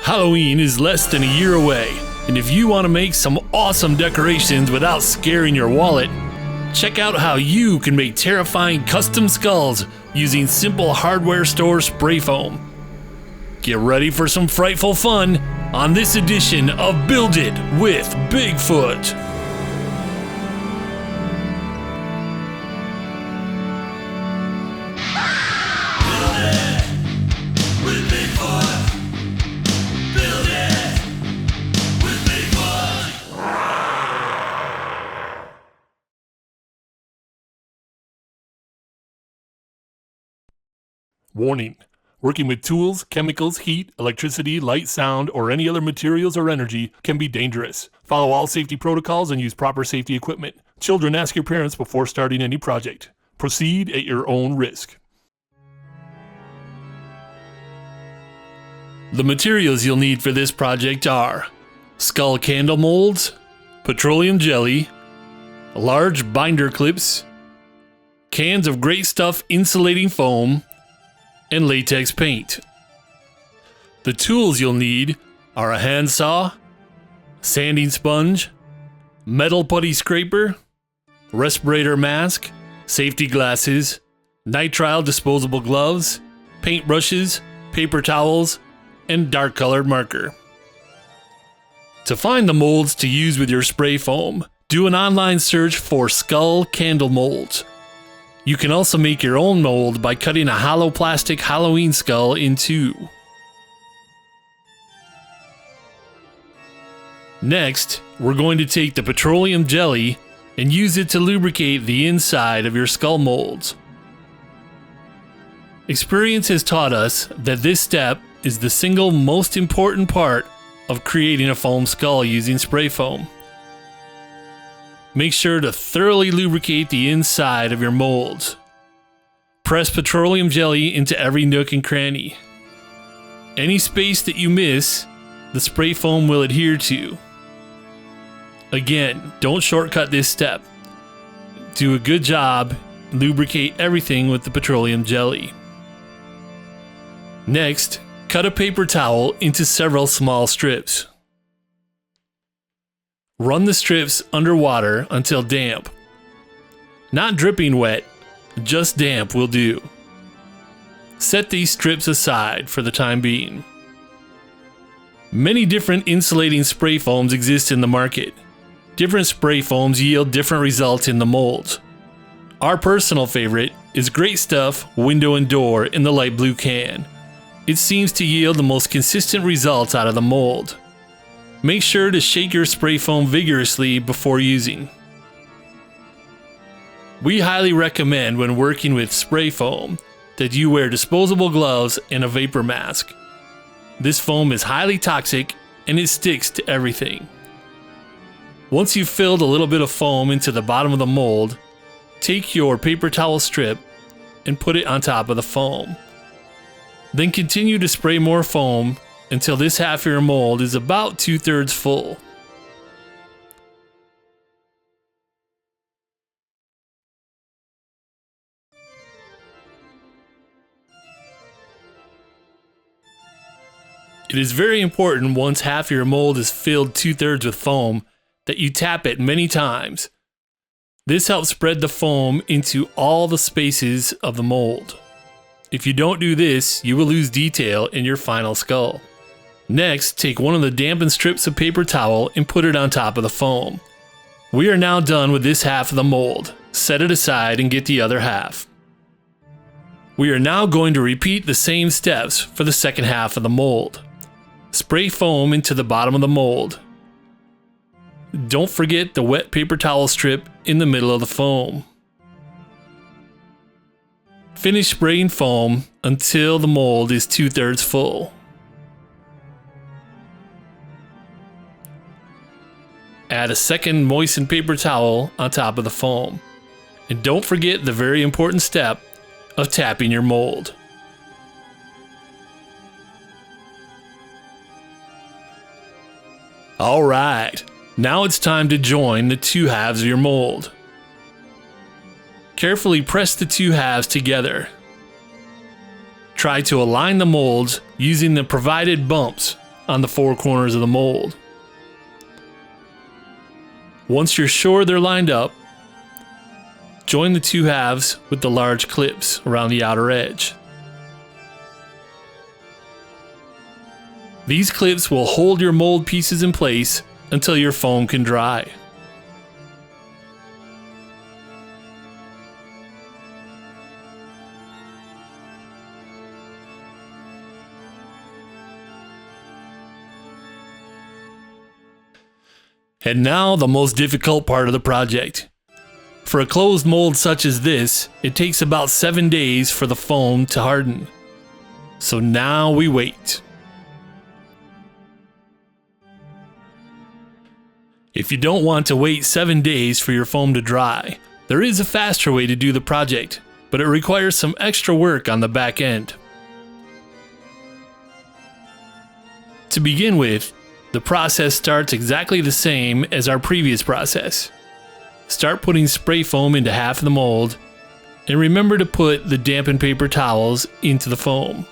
Halloween is less than a year away, and if you want to make some awesome decorations without scaring your wallet, check out how you can make terrifying custom skulls using simple hardware store spray foam. Get ready for some frightful fun on this edition of Build It with Bigfoot. Warning. Working with tools, chemicals, heat, electricity, light, sound, or any other materials or energy can be dangerous. Follow all safety protocols and use proper safety equipment. Children, ask your parents before starting any project. Proceed at your own risk. The materials you'll need for this project are skull candle molds, petroleum jelly, large binder clips, cans of great stuff insulating foam, and latex paint. The tools you'll need are a handsaw, sanding sponge, metal putty scraper, respirator mask, safety glasses, nitrile disposable gloves, paint brushes, paper towels, and dark colored marker. To find the molds to use with your spray foam, do an online search for skull candle molds. You can also make your own mold by cutting a hollow plastic Halloween skull in two. Next, we're going to take the petroleum jelly and use it to lubricate the inside of your skull molds. Experience has taught us that this step is the single most important part of creating a foam skull using spray foam. Make sure to thoroughly lubricate the inside of your molds. Press petroleum jelly into every nook and cranny. Any space that you miss, the spray foam will adhere to. Again, don't shortcut this step. Do a good job, lubricate everything with the petroleum jelly. Next, cut a paper towel into several small strips. Run the strips under water until damp. Not dripping wet, just damp will do. Set these strips aside for the time being. Many different insulating spray foams exist in the market. Different spray foams yield different results in the molds. Our personal favorite is Great Stuff Window and Door in the light blue can. It seems to yield the most consistent results out of the mold. Make sure to shake your spray foam vigorously before using. We highly recommend when working with spray foam that you wear disposable gloves and a vapor mask. This foam is highly toxic and it sticks to everything. Once you've filled a little bit of foam into the bottom of the mold, take your paper towel strip and put it on top of the foam. Then continue to spray more foam until this half of your mold is about 2/3 full. It is very important once half your mold is filled 2/3 with foam that you tap it many times. This helps spread the foam into all the spaces of the mold. If you don't do this, you will lose detail in your final skull. Next, take one of the dampened strips of paper towel and put it on top of the foam. We are now done with this half of the mold. Set it aside and get the other half. We are now going to repeat the same steps for the second half of the mold. Spray foam into the bottom of the mold. Don't forget the wet paper towel strip in the middle of the foam. Finish spraying foam until the mold is 2/3 full. Add a second moistened paper towel on top of the foam. And don't forget the very important step of tapping your mold. Alright, now it's time to join the two halves of your mold. Carefully press the two halves together. Try to align the molds using the provided bumps on the four corners of the mold. Once you're sure they're lined up, join the two halves with the large clips around the outer edge. These clips will hold your mold pieces in place until your foam can dry. And now the most difficult part of the project. For a closed mold such as this, it takes about 7 days for the foam to harden. So now we wait. If you don't want to wait 7 days for your foam to dry, there is a faster way to do the project, but it requires some extra work on the back end. To begin with, the process starts exactly the same as our previous process. Start putting spray foam into half of the mold, and remember to put the dampened paper towels into the foam.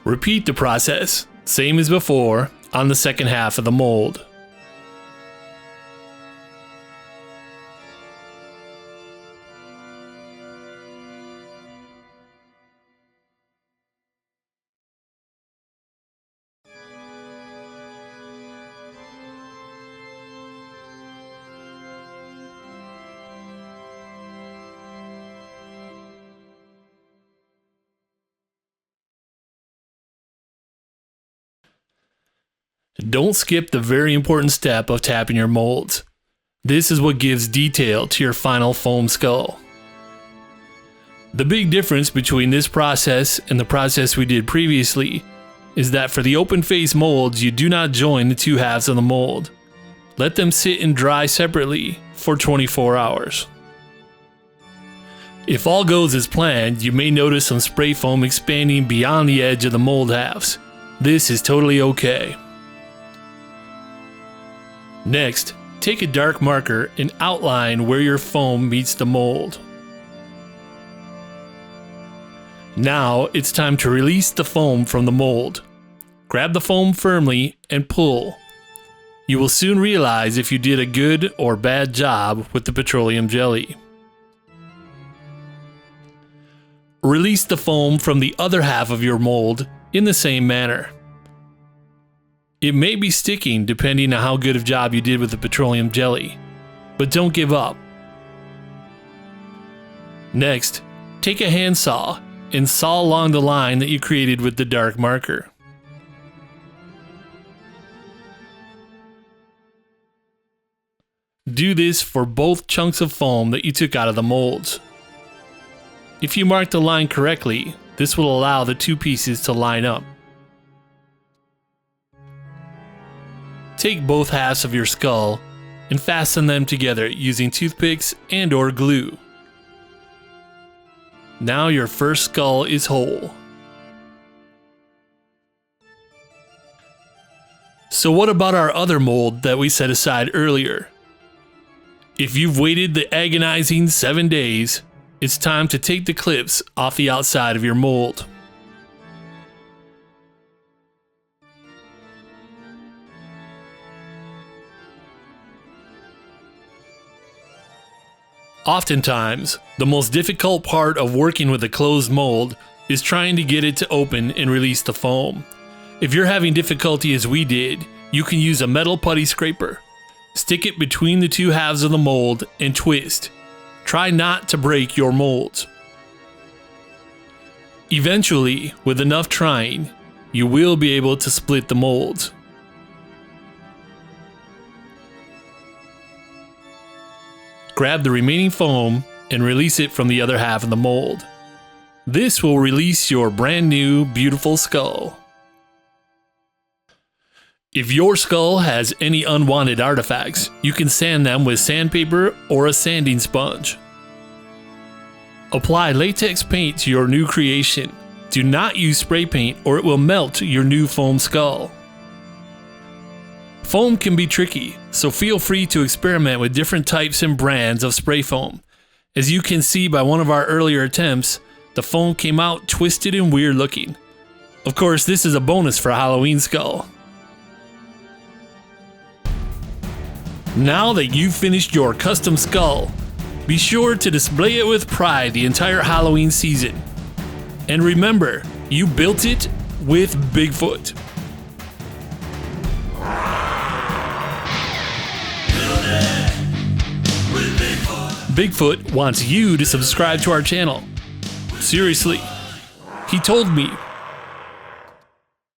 Repeat the process, same as before, on the second half of the mold. Don't skip the very important step of tapping your molds. This is what gives detail to your final foam skull. The big difference between this process and the process we did previously is that for the open face molds, you do not join the two halves of the mold. Let them sit and dry separately for 24 hours. If all goes as planned, you may notice some spray foam expanding beyond the edge of the mold halves. This is totally okay. Next, take a dark marker and outline where your foam meets the mold. Now it's time to release the foam from the mold. Grab the foam firmly and pull. You will soon realize if you did a good or bad job with the petroleum jelly. Release the foam from the other half of your mold in the same manner. It may be sticking depending on how good of a job you did with the petroleum jelly, but don't give up. Next, take a handsaw and saw along the line that you created with the dark marker. Do this for both chunks of foam that you took out of the molds. If you mark the line correctly, this will allow the two pieces to line up. Take both halves of your skull and fasten them together using toothpicks and/or glue. Now your first skull is whole. So what about our other mold that we set aside earlier? If you've waited the agonizing 7 days, it's time to take the clips off the outside of your mold. Oftentimes, the most difficult part of working with a closed mold is trying to get it to open and release the foam. If you're having difficulty as we did, you can use a metal putty scraper. Stick it between the two halves of the mold and twist. Try not to break your molds. Eventually, with enough trying, you will be able to split the molds. Grab the remaining foam and release it from the other half of the mold. This will release your brand new, beautiful skull. If your skull has any unwanted artifacts, you can sand them with sandpaper or a sanding sponge. Apply latex paint to your new creation. Do not use spray paint or it will melt your new foam skull. Foam can be tricky, so feel free to experiment with different types and brands of spray foam. As you can see by one of our earlier attempts, the foam came out twisted and weird looking. Of course, this is a bonus for a Halloween skull. Now that you've finished your custom skull, be sure to display it with pride the entire Halloween season. And remember, you built it with Bigfoot. Bigfoot wants you to subscribe to our channel. Seriously, he told me